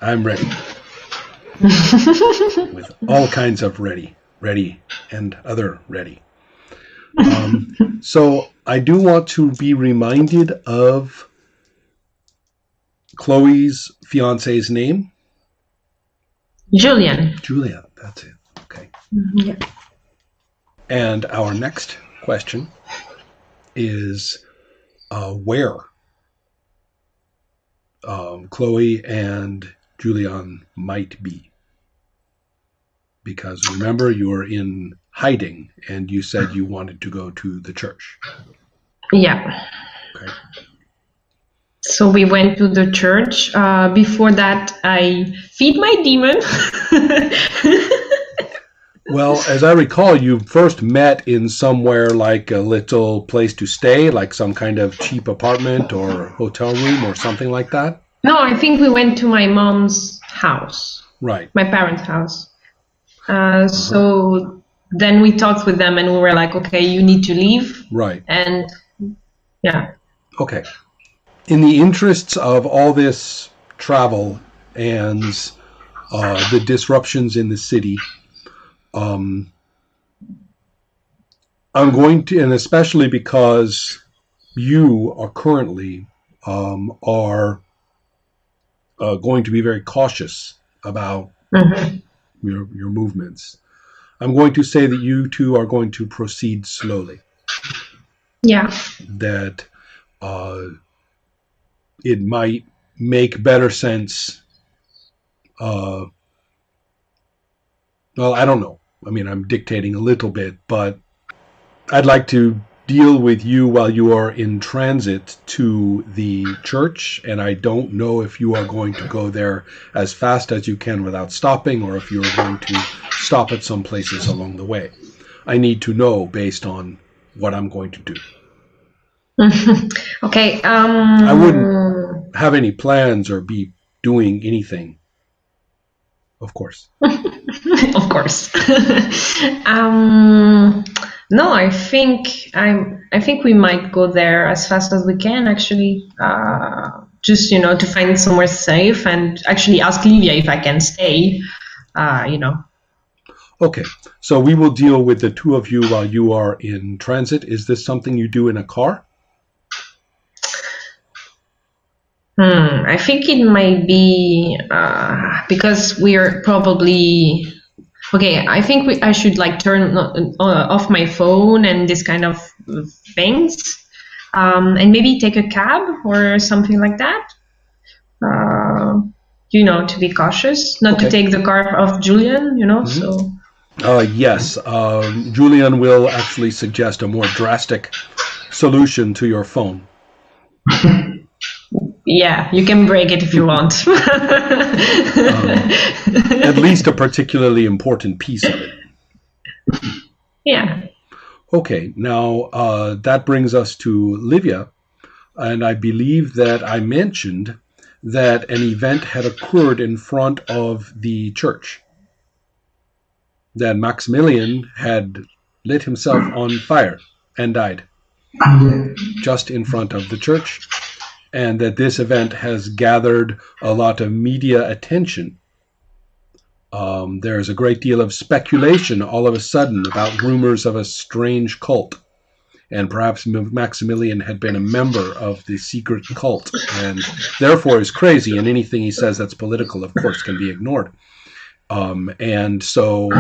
I'm ready. With all kinds of ready, and other ready. So I do want to be reminded of Chloe's fiance's name. Julian, that's it. Okay. Yeah. And our next question is where Chloe and Julian might be. Because remember, you were in hiding and you said you wanted to go to the church. Yeah. Okay. So we went to the church. Before that, I feed my demon. Well, as I recall, you first met in somewhere like a little place to stay, like some kind of cheap apartment or hotel room or something like that. No, I think we went to my mom's house. Right. My parents' house. So then we talked with them and we were like, okay, you need to leave. Right. And yeah. Okay. In the interests of all this travel and the disruptions in the city, I'm going to, and especially because you are currently are going to be very cautious about your movements, I'm going to say that you two are going to proceed slowly. Yeah. That it might make better sense. Well, I don't know. I mean, I'm dictating a little bit, but I'd like to deal with you while you are in transit to the church, and I don't know if you are going to go there as fast as you can without stopping, or if you're going to stop at some places along the way. I need to know based on what I'm going to do. Okay. I wouldn't have any plans or be doing anything. Of course. Of course. No, I think we might go there as fast as we can. Actually, just to find somewhere safe and actually ask Livia if I can stay. Okay, so we will deal with the two of you while you are in transit. Is this something you do in a car? I think it might be because we're probably okay. I think I should turn off my phone and this kind of things, and maybe take a cab or something like that. To be cautious, not to take the car of Julian. So. Yes, Julian will actually suggest a more drastic solution to your phone. Yeah, you can break it if you want. At least a particularly important piece of it. Yeah. Okay, now that brings us to Livia, and I believe that I mentioned that an event had occurred in front of the church. That Maximilian had lit himself on fire and died just in front of the church. And that this event has gathered a lot of media attention. There's a great deal of speculation all of a sudden about rumors of a strange cult. And perhaps Maximilian had been a member of the secret cult and therefore is crazy, and anything he says that's political, of course, can be ignored. And so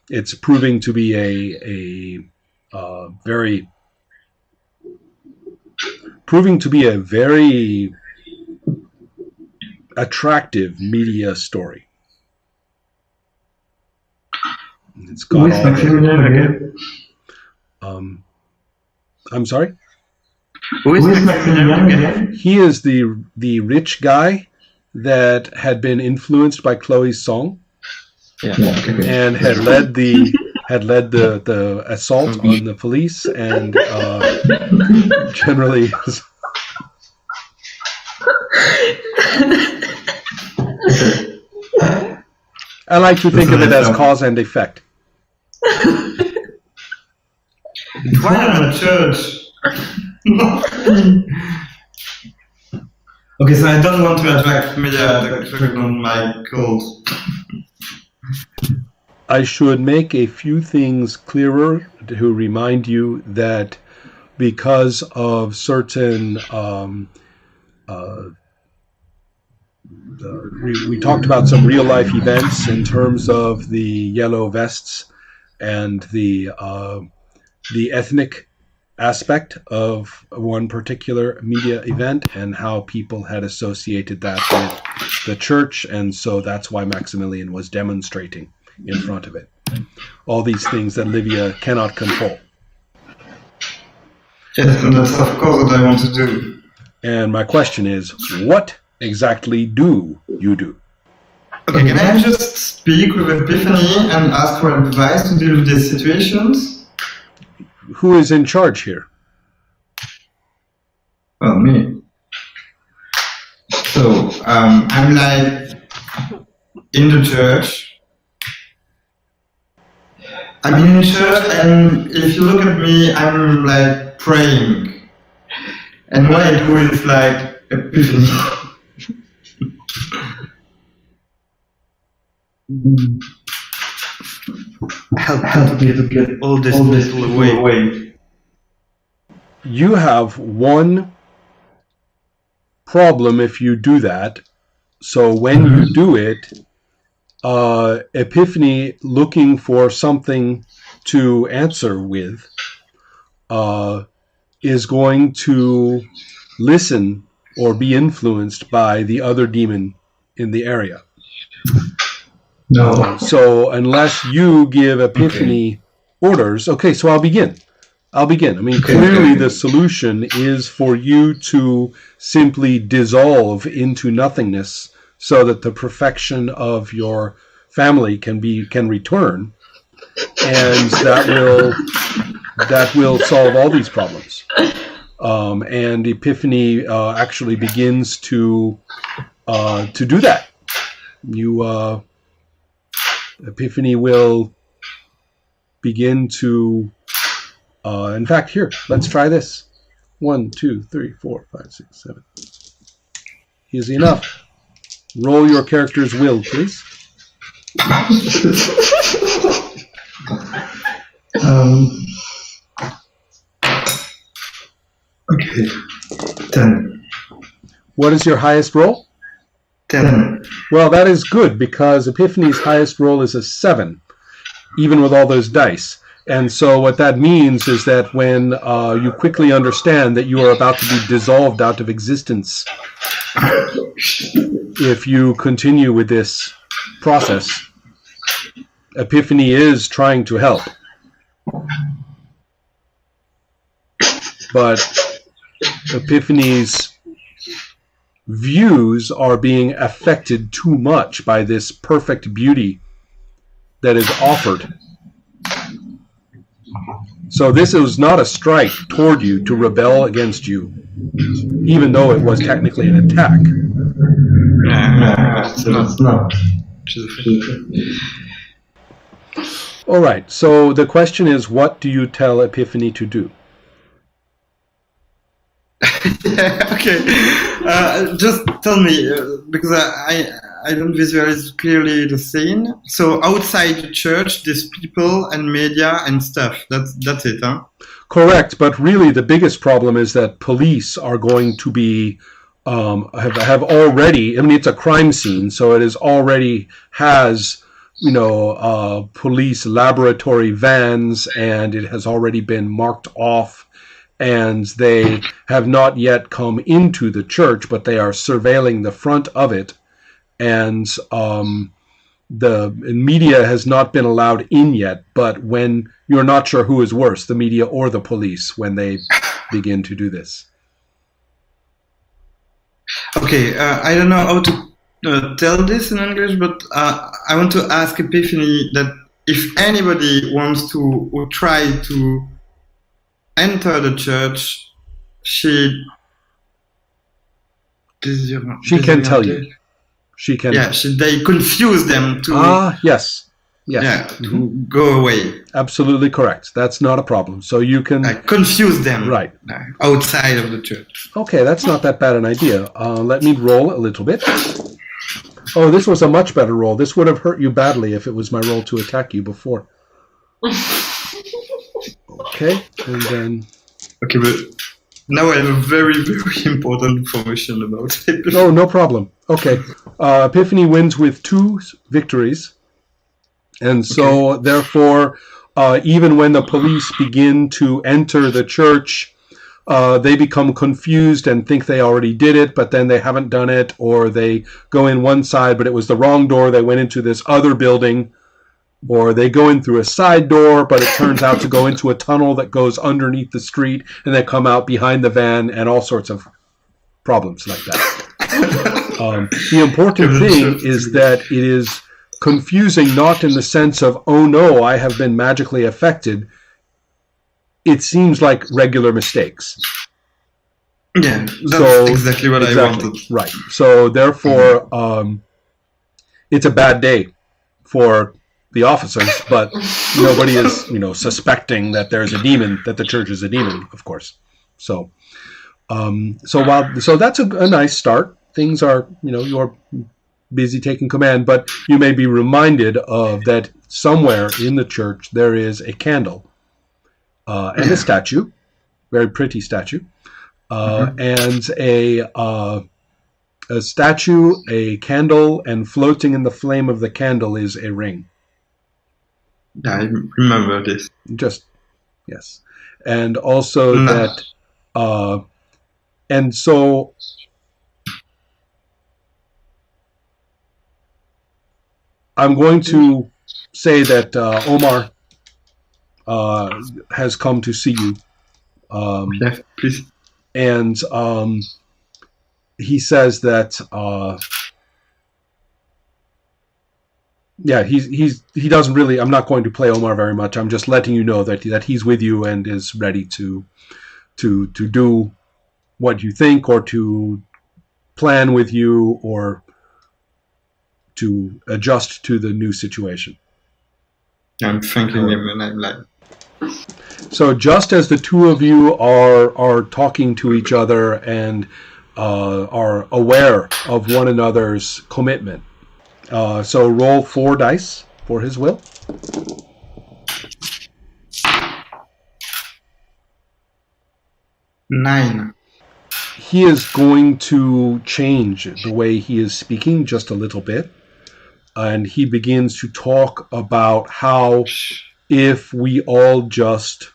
it's proving to be a very attractive media story. It's got all again? I'm sorry? Who is Maximilian again? He is the rich guy that had been influenced by Chloe's song, and had led the assault on the police, and generally. I like to think of it as cause and effect. Why am I church? Okay, so I don't want to attract media attraction on my calls. I should make a few things clearer to remind you that because of certain we talked about some real life events in terms of the yellow vests and the ethnic aspect of one particular media event and how people had associated that with the church, and so that's why Maximilian was demonstrating in front of it. All these things that Livia cannot control. Yes, and that's of course what I want to do. And my question is, what exactly do you do? Okay, can I just speak with Epiphany and ask for advice to deal with these situations? Who is in charge here? Well, me. So, I'm like in the church. I'm in the church, and if you look at me, I'm like praying. And what I do is like Epiphany. Help me to get all this people away. You have one problem if you do that. So when you do it, Epiphany, looking for something to answer with, is going to listen or be influenced by the other demon in the area. No. So unless you give Epiphany orders, okay, so I'll begin. I mean, clearly the solution is for you to simply dissolve into nothingness so that the perfection of your family can return, and that will solve all these problems. And Epiphany actually begins to do that. Epiphany will begin to. In fact, here, let's try this. 1, 2, 3, 4, 5, 6, 7. Easy enough. Roll your character's will, please. Okay. 10. What is your highest roll? 10. Well, that is good because Epiphany's highest roll is a 7, even with all those dice. And so what that means is that when you quickly understand that you are about to be dissolved out of existence, if you continue with this process, Epiphany is trying to help. But Epiphany's views are being affected too much by this perfect beauty that is offered. So this is not a strike toward you to rebel against you, even though it was technically an attack. It's not. All right, so the question is, what do you tell Epiphany to do? Yeah, okay. Just tell me, because I don't visualize clearly the scene. So outside the church, there's people and media and stuff. That's it, huh? Correct, but really the biggest problem is that police are going to be have already. I mean, it's a crime scene, so it is already has police laboratory vans, and it has already been marked off. And they have not yet come into the church, but they are surveilling the front of it. And the media has not been allowed in yet. But when you're not sure who is worse, the media or the police, when they begin to do this. Okay, I don't know how to tell this in English, but I want to ask Epiphany that if anybody wants to or try to enter the church, she can tell you. She can. Yeah, they confuse them to. Yes. Yes. to go away. Absolutely correct. That's not a problem. So you can confuse them right outside of the church. Okay, that's not that bad an idea. Let me roll a little bit. Oh, this was a much better roll. This would have hurt you badly if it was my roll to attack you before. Okay, and then... Okay, but now I have a very, very important information about it. Oh, no problem. Okay. Epiphany wins with 2 victories. And so, therefore, even when the police begin to enter the church, they become confused and think they already did it, but then they haven't done it, or they go in one side, but it was the wrong door. They went into this other building, or they go in through a side door, but it turns out to go into a tunnel that goes underneath the street, and they come out behind the van, and all sorts of problems like that. The important thing is that it is confusing, not in the sense of, oh no, I have been magically affected. It seems like regular mistakes. Yeah, that's exactly what I wanted. Right. So therefore, it's a bad day for the officers, but nobody is, suspecting that there's a demon, that the church is a demon, of course. So that's a nice start. Things are, you're busy taking command, but you may be reminded of that somewhere in the church there is a candle and a statue, very pretty statue, and a statue, a candle, and floating in the flame of the candle is a ring. I remember this. Yes. And also that, and so I'm going to say that Omar has come to see you. Yeah, please. And he says that he doesn't really. I'm not going to play Omar very much. I'm just letting you know that he's with you and is ready to do what you think, or to plan with you, or to adjust to the new situation. I'm thanking him, and I'm like. So just as the two of you are talking to each other and are aware of one another's commitment. So roll 4 dice for his will. Nine. He is going to change the way he is speaking just a little bit. And he begins to talk about how if we all just...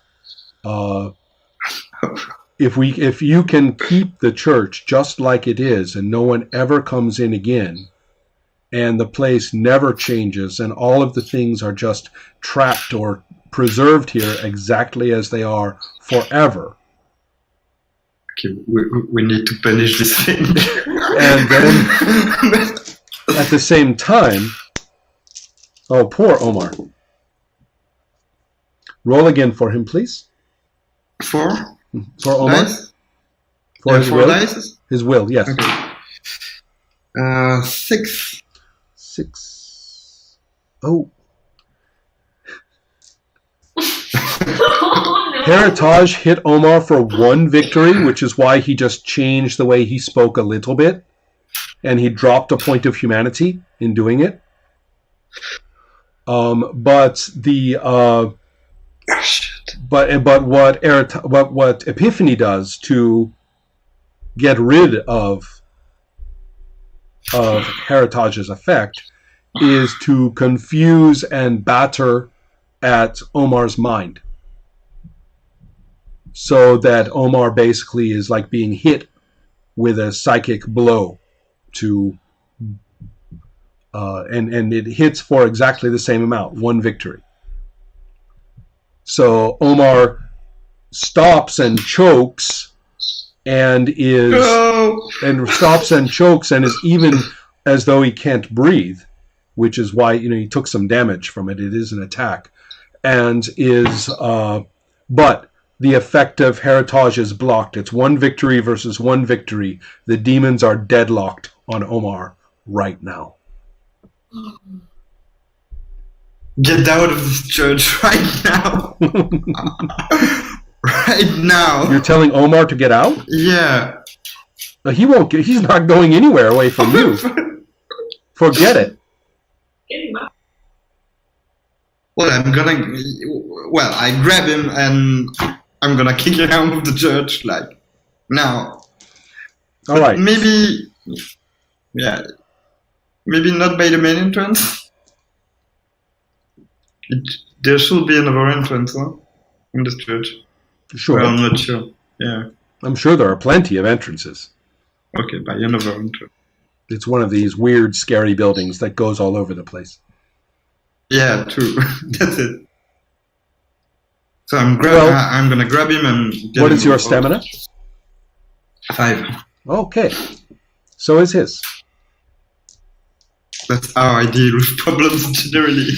if you can keep the church just like it is and no one ever comes in again, and the place never changes, and all of the things are just trapped or preserved here exactly as they are forever. Okay, we need to punish this thing. And then, at the same time, oh, poor Omar. Roll again for him, please. 4? For Omar? Dice? For his will? Dice? His will, yes. Okay. 6. 6. Oh. Heritage hit Omar for 1 victory, which is why he just changed the way he spoke a little bit. And he dropped a point of humanity in doing it. But the... But what Epiphany does to get rid of Heritage's effect is to confuse and batter at Omar's mind, so that Omar basically is like being hit with a psychic blow and it hits for exactly the same amount, 1 victory. So Omar stops and chokes and stops and chokes and is even as though he can't breathe, which is why he took some damage from it. It is an attack, and but the effect of Heritage is blocked. It's 1 victory versus 1 victory. The demons are deadlocked on Omar right now. get out of this church right now. Right now. You're telling Omar to get out? Yeah. He won't. He's not going anywhere away from you. Forget it. Well, I grab him and I'm gonna kick him out of the church, like, now. All right. Maybe not by the main entrance. There should be another entrance, huh? In this church. Sure. Well, I'm not sure. Yeah. I'm sure there are plenty of entrances. Okay, by another entrance. It's one of these weird, scary buildings that goes all over the place. Yeah, true. That's it. So I'm gonna grab him and get what him is your out. stamina? 5. Okay. So is his. That's how I deal with problems generally.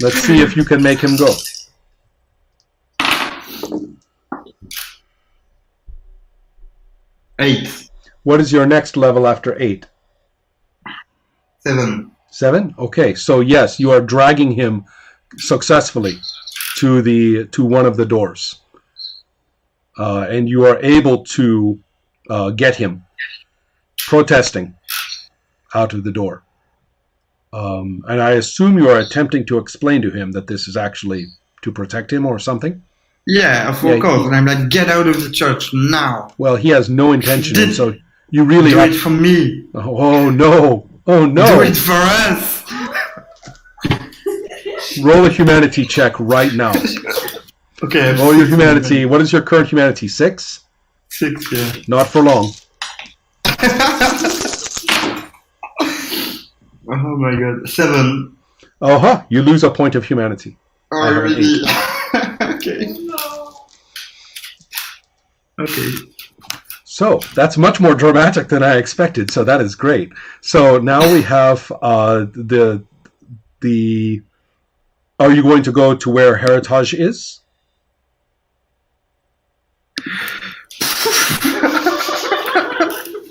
Let's see if you can make him go. Eight. What is your next level after 8? 7. 7? Okay, so yes, you are dragging him successfully to one of the doors. And you are able to get him protesting out of the door. And I assume you are attempting to explain to him that this is actually to protect him or something? Yeah, of course. And I'm like, get out of the church now. Well, he has no intention, and so you really do it for me. Oh no! Oh no! Do it for us. Roll a humanity check right now. Okay. Roll your humanity. What is your current humanity? 6? 6, yeah. Not for long. Oh my god. 7. Uh-huh. You lose a point of humanity. Oh, really? Okay. Okay. So that's much more dramatic than I expected. So that is great. So now we have the. Are you going to go to where Heritage is?